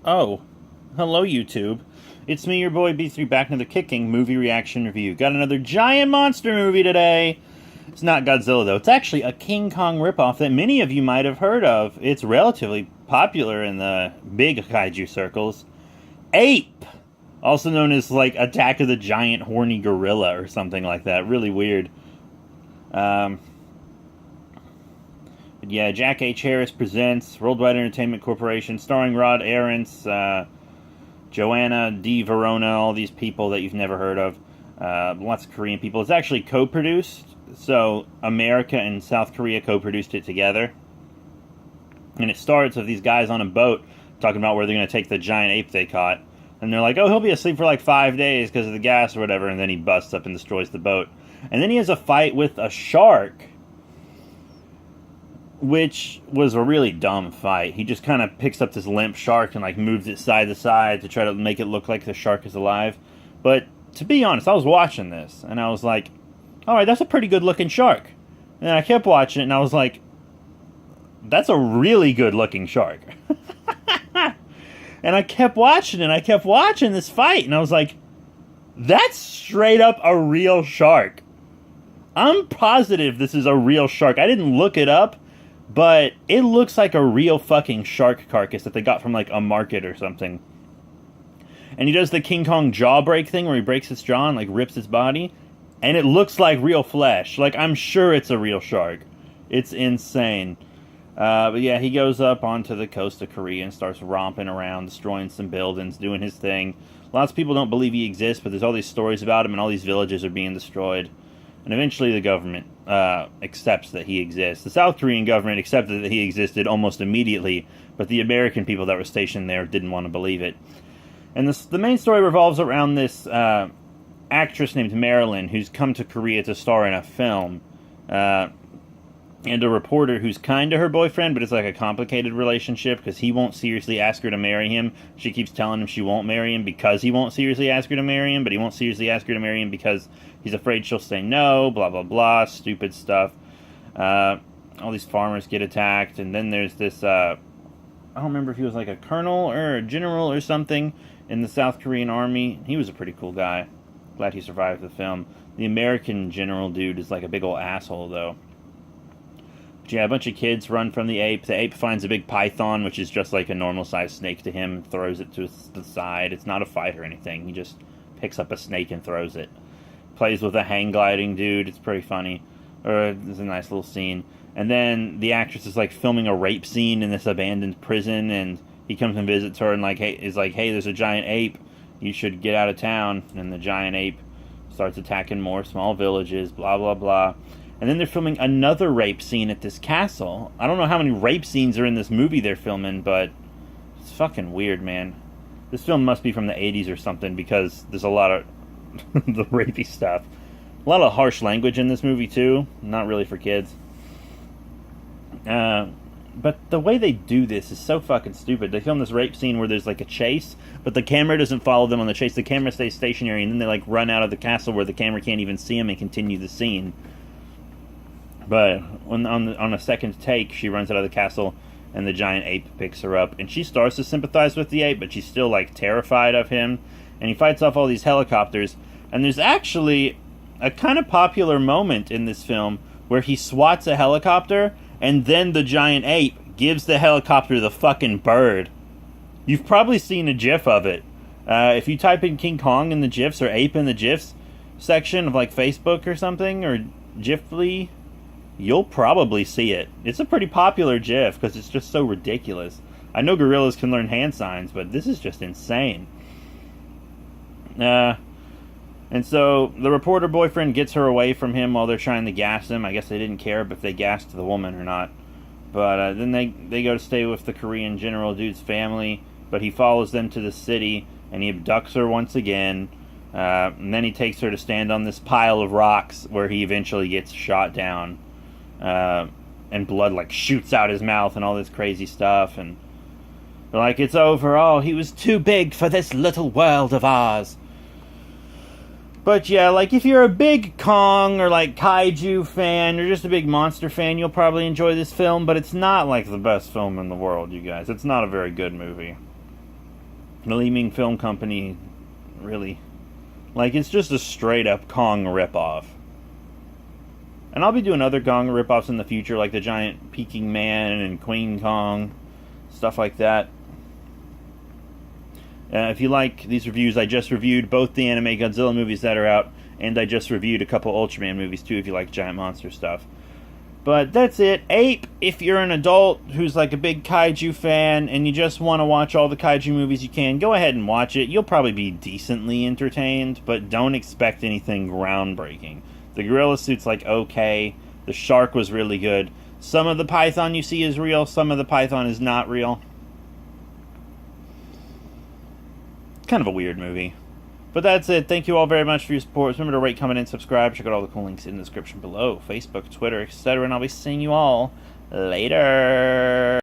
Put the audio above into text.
Oh, hello YouTube. It's me, your boy B3, back another kicking movie reaction review. Got another giant monster movie today. It's not Godzilla though. It's actually a King Kong ripoff that many of you might have heard of. It's relatively popular in the big kaiju circles. Ape! Also known as like Attack of the Giant Horny Gorilla or something like that. Really weird. But yeah, Jack H. Harris presents Worldwide Entertainment Corporation, starring Rod Arentz, Joanna D. Verona, all these people that you've never heard of. Lots of Korean people. It's actually co-produced, so America and South Korea co-produced it together. And it starts with these guys on a boat talking about where they're going to take the giant ape they caught. And they're like, oh, he'll be asleep for like 5 days because of the gas or whatever, and then he busts up and destroys the boat. And then he has a fight with a shark, which was a really dumb fight. He just kind of picks up this limp shark and like moves it side to side to try to make it look like the shark is alive. But to be honest, I was watching this and I was like, alright, that's a pretty good looking shark. And I kept watching it and I was like, that's a really good looking shark. And I kept watching and I kept watching this fight and I was like, that's straight up a real shark. I'm positive this is a real shark. I didn't look it up, but it looks like a real fucking shark carcass that they got from like a market or something. And he does the King Kong jaw break thing where he breaks its jaw and like rips its body. And it looks like real flesh. Like, I'm sure it's a real shark. It's insane. But yeah, he goes up onto the coast of Korea and starts romping around, destroying some buildings, doing his thing. Lots of people don't believe he exists, but there's all these stories about him and all these villages are being destroyed. And eventually the government accepts that he exists. The South Korean government accepted that he existed almost immediately, but the American people that were stationed there didn't want to believe it. And the main story revolves around this actress named Marilyn, who's come to Korea to star in a film, and a reporter who's kind to her boyfriend, but it's like a complicated relationship because he won't seriously ask her to marry him. She keeps telling him she won't marry him because he won't seriously ask her to marry him, but he won't seriously ask her to marry him because he's afraid she'll say no, blah, blah, blah, stupid stuff. All these farmers get attacked, and then there's this, I don't remember if he was like a colonel or a general or something in the South Korean army. He was a pretty cool guy. Glad he survived the film. The American general dude is like a big old asshole, though. But yeah, a bunch of kids run from the ape. The ape finds a big python, which is just like a normal-sized snake to him, throws it to the side. It's not a fight or anything. He just picks up a snake and throws it. Plays with a hang-gliding dude. It's pretty funny. It's a nice little scene. And then the actress is like filming a rape scene in this abandoned prison, and he comes and visits her and like, hey, there's a giant ape. You should get out of town. And the giant ape starts attacking more small villages, blah, blah, blah. And then they're filming another rape scene at this castle. I don't know how many rape scenes are in this movie they're filming, but it's fucking weird, man. This film must be from the 80s or something because there's a lot of the rapey stuff. A lot of harsh language in this movie, too. Not really for kids. But the way they do this is so fucking stupid. They film this rape scene where there's like a chase, but the camera doesn't follow them on the chase. The camera stays stationary, and then they like run out of the castle where the camera can't even see them and continue the scene. But on a second take, she runs out of the castle, and the giant ape picks her up. And she starts to sympathize with the ape, but she's still, like, terrified of him. And he fights off all these helicopters. And there's actually a kind of popular moment in this film where he swats a helicopter, and then the giant ape gives the helicopter the fucking bird. You've probably seen a GIF of it. If you type in King Kong in the GIFs or ape in the GIFs section of, like, Facebook or something, or GIFly, you'll probably see it. It's a pretty popular GIF because it's just so ridiculous. I know gorillas can learn hand signs, but this is just insane. And so the reporter boyfriend gets her away from him while they're trying to gas him. I guess they didn't care if they gassed the woman or not. But then they go to stay with the Korean general dude's family, but he follows them to the city and he abducts her once again. And then he takes her to stand on this pile of rocks where he eventually gets shot down. And blood like shoots out his mouth and all this crazy stuff, and they're like, it's over. Oh, he was too big for this little world of ours. But yeah, like if you're a big Kong or like kaiju fan, or just a big monster fan, you'll probably enjoy this film, but it's not like the best film in the world, you guys. It's not a very good movie. Gleaming Film Company, really. Like, it's just a straight up Kong ripoff. And I'll be doing other Kong ripoffs in the future, like the Giant Peking Man and Queen Kong, stuff like that. If you like these reviews, I just reviewed both the anime Godzilla movies that are out, and I just reviewed a couple Ultraman movies too, if you like giant monster stuff. But that's it. APE, if you're an adult who's like a big kaiju fan and you just want to watch all the kaiju movies you can, go ahead and watch it. You'll probably be decently entertained, but don't expect anything groundbreaking. The gorilla suit's like okay. The shark was really good. Some of the python you see is real, some of the python is not real. Kind of a weird movie. But that's it. Thank you all very much for your support. Remember to rate, comment, and subscribe. Check out all the cool links in the description below. Facebook, Twitter, etc. And I'll be seeing you all later.